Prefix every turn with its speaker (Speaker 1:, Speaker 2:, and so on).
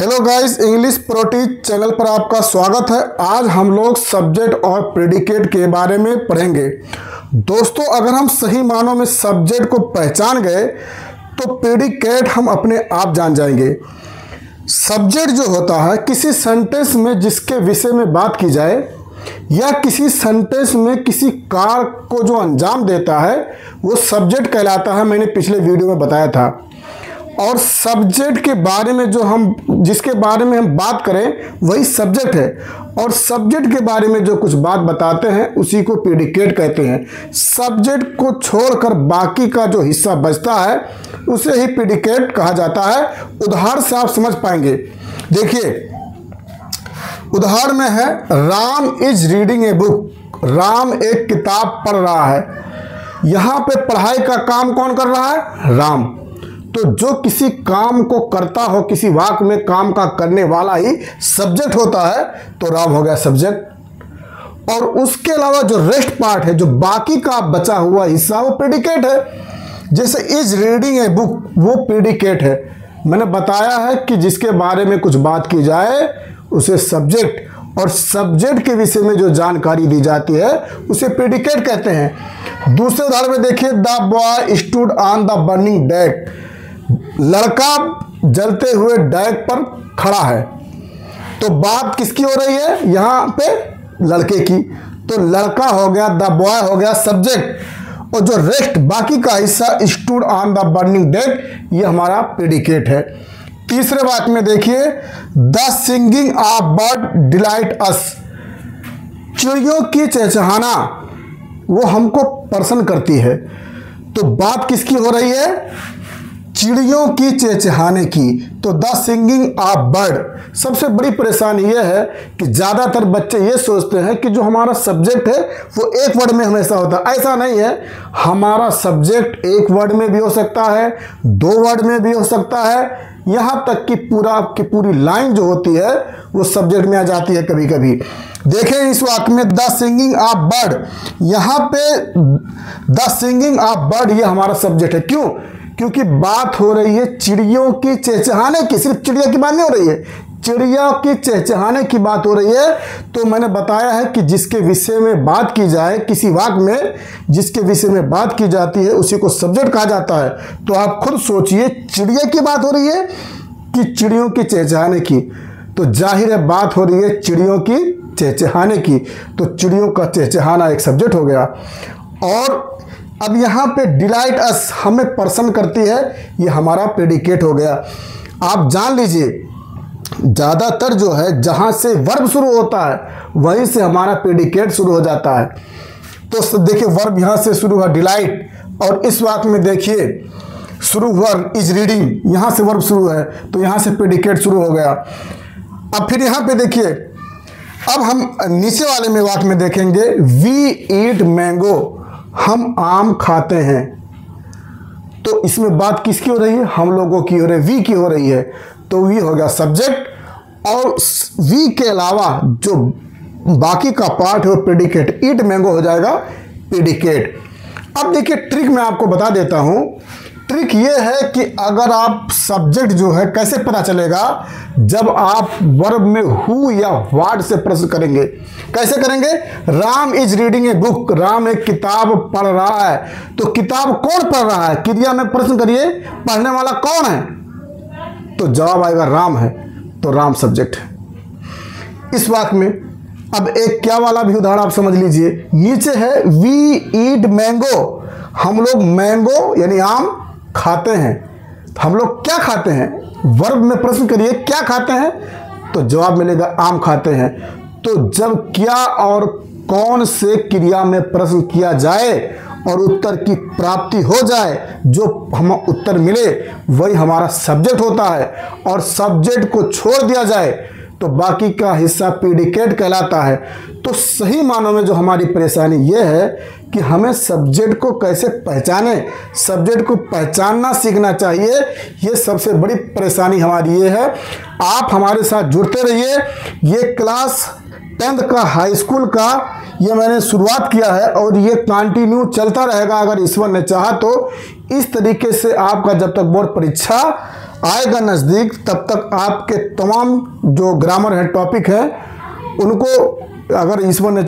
Speaker 1: Hello guys, English proteases channel पर आपका स्वागत है। आज हम लोग सब्जेक्ट और प्रेडिकेट के बारे में पढ़ेंगे। दोस्तों, अगर हम सही मानों में सब्जेक्ट को पहचान गए तो प्रेडिकेट हम अपने आप जान जाएंगे। सब्जेक्ट जो होता है किसी सेंटेंस में जिसके विषय में बात की जाए या किसी सेंटेंस में किसी कार्य को जो अंजाम देता है वो सब्जेक्ट कहलाता है। मैंने पिछले वीडियो में बताया था। और सब्जेक्ट के बारे में जिसके बारे में हम बात करें वही सब्जेक्ट है, और सब्जेक्ट के बारे में जो कुछ बात बताते हैं उसी को प्रेडिकेट कहते हैं। सब्जेक्ट को छोड़कर बाकी का जो हिस्सा बचता है उसे ही प्रेडिकेट कहा जाता है। उदाहरण से आप समझ पाएंगे। देखिए, उदाहरण में है Ram is reading a book. Ram एक किताब पढ़ रहा है। यहां पे पढ़ाई का काम कौन कर रहा है? राम। तो जो किसी काम को करता हो, किसी वाक्य में काम का करने वाला ही सब्जेक्ट होता है, तो राम हो गया सब्जेक्ट। और उसके अलावा जो रेस्ट पार्ट है, जो बाकी का बचा हुआ हिस्सा, वो प्रेडिकेट है। जैसे इज रीडिंग ए बुक, वो प्रेडिकेट है। मैंने बताया है कि जिसके बारे में कुछ बात की जाए उसे सब्जेक्ट, और सब्जेक्ट के विषय में जो जानकारी दी जाती है उसे प्रेडिकेट कहते हैं। दूसरे उदाहरण में देखिए, the boy stood on the burning deck. लड़का जलते हुए डेक पर खड़ा है। तो बात किसकी हो रही है? यहां पे लड़के की। तो लड़का हो गया, द बॉय हो गया सब्जेक्ट, और जो रेस्ट बाकी का हिस्सा stood on the burning deck, ये हमारा प्रेडिकेट है। तीसरे बात में देखिए, the singing of bird delight us. चिड़ियों की चहचहाना वो हमको प्रसन्न करती है। तो बात किसकी हो रही है? चिड़ियों की चहचहाने की। तो द सिंगिंग ऑफ बर्ड। सबसे बड़ी परेशानी यह है कि ज़्यादातर बच्चे ये सोचते हैं कि जो हमारा सब्जेक्ट है वो एक वर्ड में हमेशा होता है। ऐसा नहीं है। हमारा सब्जेक्ट एक वर्ड में भी हो सकता है, दो वर्ड में भी हो सकता है, यहाँ तक कि पूरी लाइन जो होती है वो सब्जेक्ट में आ जाती है कभी कभी। देखें इस वाक्य में द सिंगिंग ऑफ बर्ड, यहाँ पे द सिंगिंग ऑफ बर्ड ये हमारा सब्जेक्ट है। क्यों? क्योंकि बात हो रही है चिड़ियों की चहचहाने की। सिर्फ चिड़िया की बात नहीं हो रही है, चिड़िया की चहचहाने की बात हो रही है। तो मैंने बताया है कि जिसके विषय में बात की जाए, किसी वाक्य में जिसके विषय में बात की जाती है उसी को सब्जेक्ट कहा जाता है। तो आप खुद सोचिए, चिड़िया की बात हो रही है कि चिड़ियों की चहचहाने की? तो जाहिर है बात हो रही है चिड़ियों की चहचहाने की। तो चिड़ियों का चहचहाना एक सब्जेक्ट हो गया। और अब यहाँ पे डिलाइट अस, हमें प्रसन्न करती है, ये हमारा प्रेडिकेट हो गया। आप जान लीजिए, ज़्यादातर जो है जहाँ से वर्ब शुरू होता है वहीं से हमारा प्रेडिकेट शुरू हो जाता है। तो देखिए, वर्ब यहाँ से शुरू हुआ डिलाइट, और इस वाक्य में देखिए शुरू हुआ इज रीडिंग, यहाँ से वर्ब शुरू है तो यहाँ से प्रेडिकेट शुरू हो गया। अब फिर यहाँ पे देखिए, अब हम नीचे वाले में वाक्य में देखेंगे, वी ईट मैंगो। हम आम खाते हैं। तो इसमें बात किसकी हो रही है? हम लोगों की हो रही है, वी की हो रही है। तो वी हो गया सब्जेक्ट, और वी के अलावा जो बाकी का पार्ट है वो प्रेडिकेट। ईट मैंगो हो जाएगा प्रेडिकेट। अब देखिए, ट्रिक मैं आपको बता देता हूं। ट्रिक ये है कि अगर आप सब्जेक्ट जो है कैसे पता चलेगा? जब आप वर्ब में हु या व्हाट से प्रश्न करेंगे। कैसे करेंगे? Ram is reading a book. Ram एक किताब पढ़ रहा है। तो किताब कौन पढ़ रहा है? क्रिया में प्रश्न करिए, पढ़ने वाला कौन है? तो जवाब आएगा राम है। तो राम सब्जेक्ट है इस वाक्य में। अब एक क्या वाला भी उदाहरण आप समझ लीजिए। नीचे है वी ईट मैंगो। हम लोग मैंगो यानी आम खाते हैं। हम लोग क्या खाते हैं? वर्ब में प्रश्न करिए, क्या खाते हैं? तो जवाब मिलेगा आम खाते हैं। तो जब क्या और कौन से क्रिया में प्रश्न किया जाए और उत्तर की प्राप्ति हो जाए, जो हम उत्तर मिले वही हमारा सब्जेक्ट होता है। और सब्जेक्ट को छोड़ दिया जाए तो बाकी का हिस्सा प्रेडिकेट कहलाता है। तो सही मानों में जो हमारी परेशानी ये है कि हमें सब्जेक्ट को कैसे पहचाने, सब्जेक्ट को पहचानना सीखना चाहिए। ये सबसे बड़ी परेशानी हमारी ये है। आप हमारे साथ जुड़ते रहिए। ये क्लास 10th का हाई स्कूल का ये मैंने शुरुआत किया है और ये कंटिन्यू चलता रहेगा अगर ईश्वर ने चाहा तो। इस तरीके से आपका जब तक बोर्ड परीक्षा आएगा नज़दीक तब तक आपके तमाम जो ग्रामर है, टॉपिक है, उनको अगर ईश्वर ने